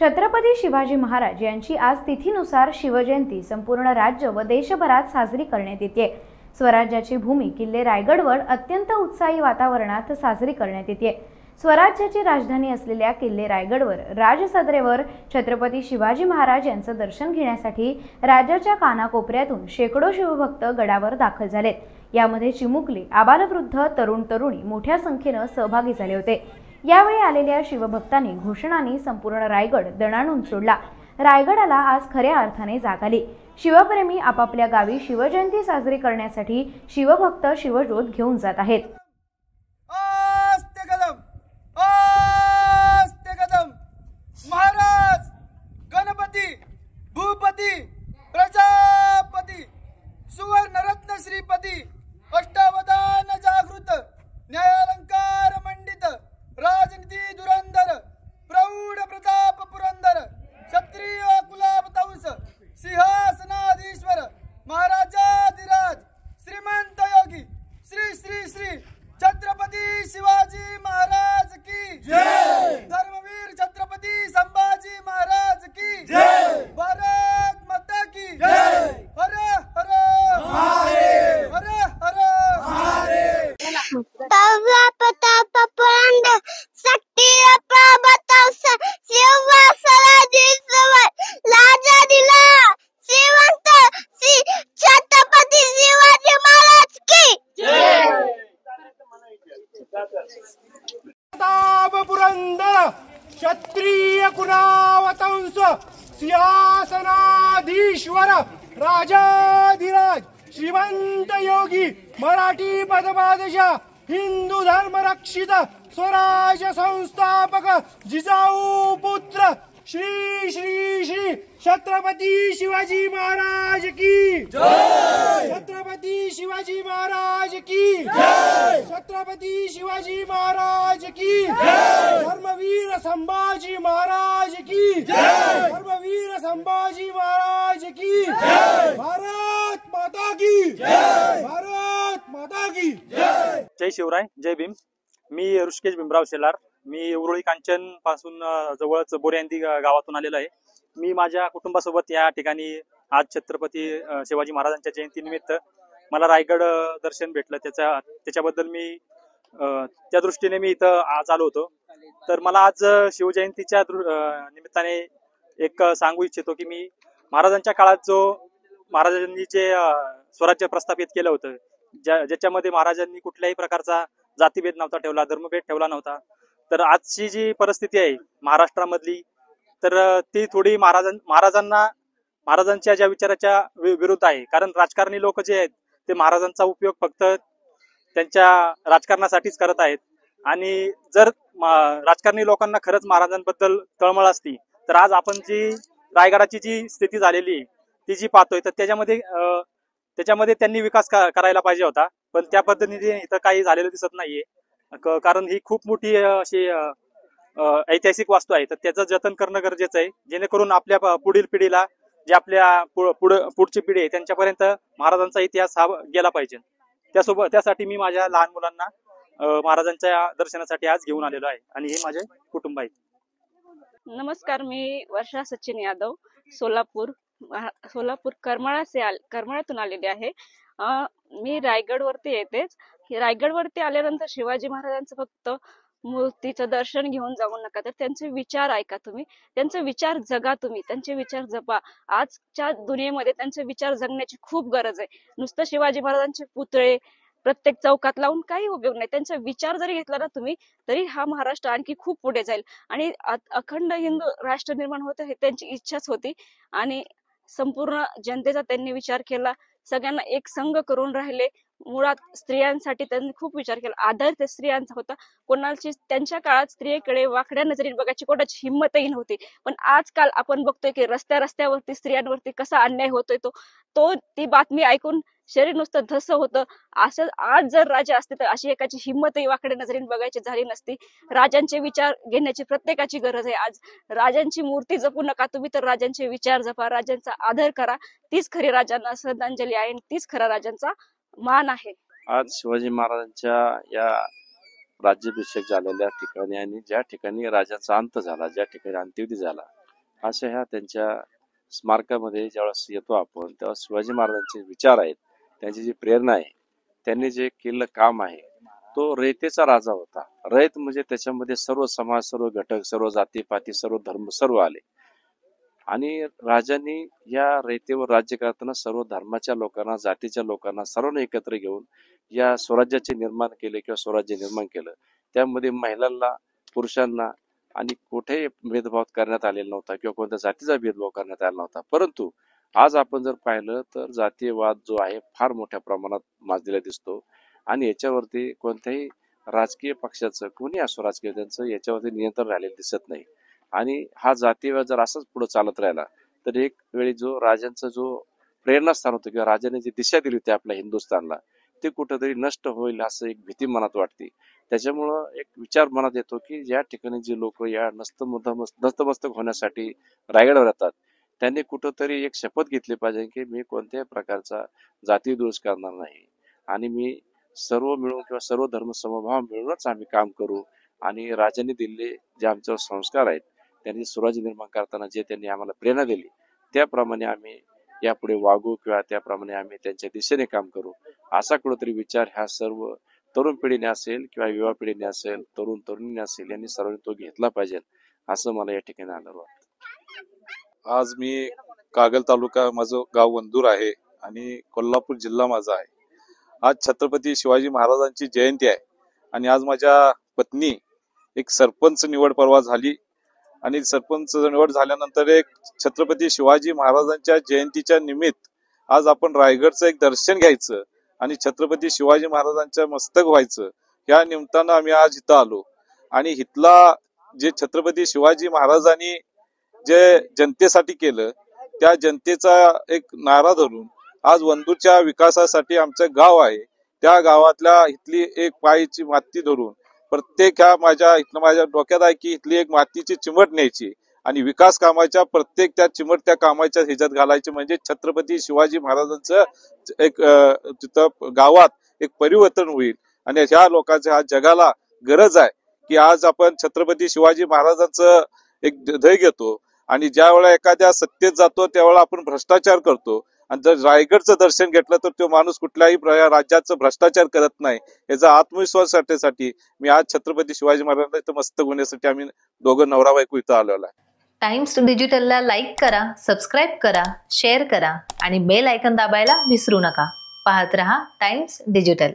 छत्रपती शिवाजी महाराज यांची आज तिथीनुसार शिवजयंती संपूर्ण राज्य व देशभरात साजरी करण्यात येते। स्वराज्याची भूमी किल्ले रायगडवर अत्यंत उत्साही वातावरणात साजरी करण्यात येते। स्वराज्याची राजधानी असलेल्या किल्ले रायगडवर राजसदरेवर छत्रपती शिवाजी महाराज यांचं दर्शन घेण्यासाठी राज्याच्या कानाकोपऱ्यातून शेकडो शिवभक्त गडावर दाखल झालेत। यामध्ये चिमुकले, आबालवृद्ध, तरुण तरुणी मोठ्या संख्येने सहभागी झाले होते। यावेळी आलेल्या शिवभक्तांनी घोषणांनी संपूर्ण रायगड दणाणून सोडला। रायगडाला आज खऱ्या अर्थाने जाग आली। शिवप्रेमी आपापल्या गावी शिवजयंती साजरी करण्यासाठी शिवभक्त शिवज्योत घेऊन जात आहेत। महाराज गणपती भूपती प्रजापती सुवर्णरत्न श्रीपती अष्टावधान जागृत न्यायालंकार मंडित राजनीती धुरंधर प्रौढ प्रताप पुरंदर क्षत्रिय कुलावतंस सिंहासनाधीश्वर महाराजाधिराज श्रीमंत योगी श्री श्री श्री छत्रपती शिवाजी महाराज की जय। धर्मवीर छत्रपती संभाजी महाराज की जय। भारत माता की जय। हर हर महादेव, हर हर महादेव। प्रताप पुरंदर शक्ति प्रभतंस सिंहासनाधीश्वर राजाधिराज श्रीमंत श्री छत्रपती शिवाजी महाराज की जय। प्रताप पुरंदर क्षत्रिय कुलावतंस सिंहासनाधीश्वर राजाधिराज श्रीमंत योगी मराठी पदबादशाह हिंदू धर्म रक्षित स्वराज्य संस्थापक जिजाऊ पुत्र श्री श्री श्री छत्रपती शिवाजी महाराज की जय। छत्रपती शिवाजी महाराज की जय। छत्रपती शिवाजी महाराज की जय। धर्मवीर संभाजी महाराज की जय। धर्मवीर संभाजी महाराज की जय। भारत माता की जय। भारत माता की जय। जय शिवराय, जय भीम। मी ऋषिकेश भीमराव शेलार, मी उरुळी कांचन पासून जवळच बोऱ्यांदी गावातून आलेलो आहे। मी माझ्या कुटुंबासोबत या ठिकाणी आज छत्रपती शिवाजी महाराजांच्या जयंतीनिमित्त मला रायगड दर्शन भेटलं, त्याच्याबद्दल मी त्या दृष्टीने मी इथं आज आलो होतो। तर मला आज शिवजयंतीच्या निमित्ताने एक सांगू इच्छितो की मी महाराजांच्या काळात जो महाराजांनी जे स्वराज्य प्रस्थापित केलं होतं, ज्याच्यामध्ये महाराजांनी कुठल्याही प्रकारचा जातीभेद नव्हता ठेवला, धर्मभेद ठेवला नव्हता, तर आजची जी परिस्थिती आहे महाराष्ट्रामधली, तर ती थोडी महाराजांच्या ज्या विचाराच्या विरुद्ध आहे। कारण राजकारणी लोक जे आहेत ते महाराजांचा उपयोग फक्त त्यांच्या राजकारणासाठीच करत आहेत। आणि जर राजकारणी लोकांना खरंच महाराजांबद्दल तळमळ असती तर आज आपण जी रायगडाची जी स्थिती झालेली आहे ती जी पाहतोय, तर त्याच्यामध्ये त्यांनी विकास करायला पाहिजे होता, पण त्या पद्धतीने इथं काही झालेलं दिसत नाहीये। कारण ही खूप मोठी अशी ऐतिहासिक वास्तू आहे, तर त्याचं जतन करणं गरजेचं आहे, जेणेकरून आपल्या पुढील पिढीला, जे आपल्या पुढची पिढी आहे त्यांच्यापर्यंत महाराजांचा इतिहास हा गेला पाहिजे। त्यासाठी मी माझ्या लहान मुलांना महाराजांच्या दर्शनासाठी आज घेऊन आलेलो आहे आणि हे माझे कुटुंब आहे। नमस्कार, मी वर्षा सचिन यादव सोलापूर करमाळ्यातून आलेले आहे। मी रायगडवरती येतेच। रायगडवरती आल्यानंतर शिवाजी महाराजांचं फक्त मूर्तीचं दर्शन घेऊन जाऊ नका, तर त्यांचे विचार ऐका तुम्ही, त्यांचे विचार जगा तुम्ही, त्यांचे विचार जपा। आजच्या दुनियेमध्ये त्यांचे विचार जगण्याची खूप गरज आहे। नुसतं शिवाजी महाराजांचे पुतळे प्रत्येक चौकात लावून काही उपयोग नाही। त्यांचा विचार जरी घेतला ना तुम्ही, तरी हा महाराष्ट्र आणखी खूप पुढे जाईल आणि अखंड हिंदू राष्ट्र निर्माण होतं हे त्यांची इच्छाच होती। आणि संपूर्ण जनतेचा त्यांनी विचार केला, सगळ्यांना एक संघ करून राहिले। मुळात स्त्रियांसाठी त्यांनी खूप विचार केला, आदर त्या स्त्रियांचा होता। कोणाची त्यांच्या काळात स्त्रियेकडे वाकड्या नजरेने बघायची कोणाची हिंमतही नव्हती, पण आजकाल आपण बघतोय की रस्त्यावरती स्त्रियांवरती कसा अन्याय होतोय, ती बातमी ऐकून शरीर नुसतं धस्स होतं। असं आज जर राजा असते तर अशी एकाची हिंमतही वाकड्या नजरेने बघायची झाली नसती। राजांचे विचार घेण्याची प्रत्येकाची गरज आहे। आज राजांची मूर्ती जपू नका तुम्ही, तर राजांचे विचार जपा, राजांचा आदर करा, तीच खरी राजांना श्रद्धांजली आहे, तीच खरा राजांचा मान आहे। आज शिवाजी महाराजांच्या या राज्याभिषेक झालेल्या ठिकाणी आणि ज्या ठिकाणी राजाचा अंत झाला, ज्या ठिकाणी अंत्यविधी झाला, अशा ह्या त्यांच्या स्मारकामध्ये ज्यावेळेस येतो आपण, तेव्हा शिवाजी महाराजांचे विचार आहेत, त्यांची जी प्रेरणा आहे, त्यांनी जे केलेलं काम आहे, तो रयतेचा राजा होता. रयत म्हणजे त्याच्यामध्ये सर्व समाज, सर्व घटक, सर्व जातीपाती, सर्व धर्म सर्व आले. आणि राजांनी या रयतेवर राज्य करताना सर्व धर्माच्या लोकांना, जातीच्या लोकांना सर्वांना एकत्र घेऊन या स्वराज्याचे निर्माण केले किंवा स्वराज्य निर्माण केलं. त्यामध्ये महिलांना, पुरुषांना आणि कुठेही भेदभाव करण्यात आलेला नव्हता किंवा कोणत्या जातीचा भेदभाव करण्यात आला नव्हता. परंतु आज आपण जर पाहिलं तर जातीयवाद जो आहे फार मोठ्या प्रमाणात माजलेला दिसतो आणि याच्यावरती कोणत्याही राजकीय पक्षाचं, कोणी असो राजकीय, त्यांचं याच्यावरती नियंत्रण राहिलेलं दिसत नाही. आणि हा जातीयवाद जर असंच पुढे चालत राहिला तर एक वेळी जो राजांचा जो प्रेरणास्थान होतं किंवा राजाने जी दिशा दिली होती आपल्या हिंदुस्थानला, ते कुठेतरी नष्ट होईल असं एक भीती मनात वाटते. त्याच्यामुळं एक विचार मनात येतो की या ठिकाणी जे लोक या नतमस्तक होण्यासाठी रायगडावर येतात, त्यांनी कुठंतरी एक शपथ घेतली पाहिजे की मी कोणत्याही प्रकारचा जाती दोष करणार नाही आणि मी सर्व मिळून किंवा सर्व धर्म समभाव मिळूनच आम्ही काम करू. आणि राजांनी दिलेले जे आमच्यावर संस्कार आहेत, त्यांनी स्वराज्य निर्माण करताना जे त्यांनी आम्हाला प्रेरणा दिली, त्याप्रमाणे आम्ही यापुढे वागू किंवा त्याप्रमाणे आम्ही त्यांच्या दिशेने काम करू, असा कुठेतरी विचार ह्या सर्व तरुण पिढीने असेल किंवा युवा पिढीने असेल, तरुण तरुणीने असेल, यांनी सर्वांनी तो घेतला पाहिजे असं मला या ठिकाणी आलं वाटतं. आज मी कागल तालुका, माझं गाव वंदूर आहे आणि कोल्हापूर जिल्हा माझा आहे. आज छत्रपती शिवाजी महाराजांची जयंती आहे आणि आज माझ्या पत्नी एक सरपंच निवड परवा झाली आणि सरपंच निवड झाल्यानंतर एक छत्रपती शिवाजी महाराजांच्या जयंतीच्या निमित्त आज आपण रायगडचं एक दर्शन घ्यायचं आणि छत्रपती शिवाजी महाराजांच्या मस्तक व्हायचं, या निमित्तानं आम्ही आज इथं आलो. आणि इथला जे छत्रपती शिवाजी महाराजांनी जे जनतेसाठी केलं, त्या जनतेचा एक नारा धरून आज वंदूरच्या विकासासाठी आमचं गाव आहे, त्या गावातल्या इथली एक पायची माती धरून प्रत्येक माझ्या डोक्यात आहे की इथली एक मातीची चिमट न्यायची आणि विकास कामाच्या प्रत्येक त्या चिमट त्या कामाच्या ह्याच्यात घालायची, म्हणजे छत्रपती शिवाजी महाराजांचं एक तिथं गावात एक परिवर्तन होईल. आणि ह्या लोकांच्या आज जगाला गरज आहे की आज आपण छत्रपती शिवाजी महाराजांचं एक ध्येय घेतो आणि ज्या वेळेला एखाद्या सत्तेत जातो त्यावेळेला आपण भ्रष्टाचार करतो आणि जर रायगडचं दर्शन घेतलं तर तो माणूस कुठल्याही राज्याचं भ्रष्टाचार करत नाही. याचा आत्मविश्वास वाटण्यासाठी मी आज छत्रपती शिवाजी महाराजांना इथं मस्तक होण्यासाठी आम्ही दोघं नवरा बायको इथं आलेलो आहे. टाइम्स डिजिटलला लाईक करा, सबस्क्राईब करा, शेअर करा आणि बेल आयकॉन दाबायला विसरू नका. पाहत रहा टाइम्स डिजिटल.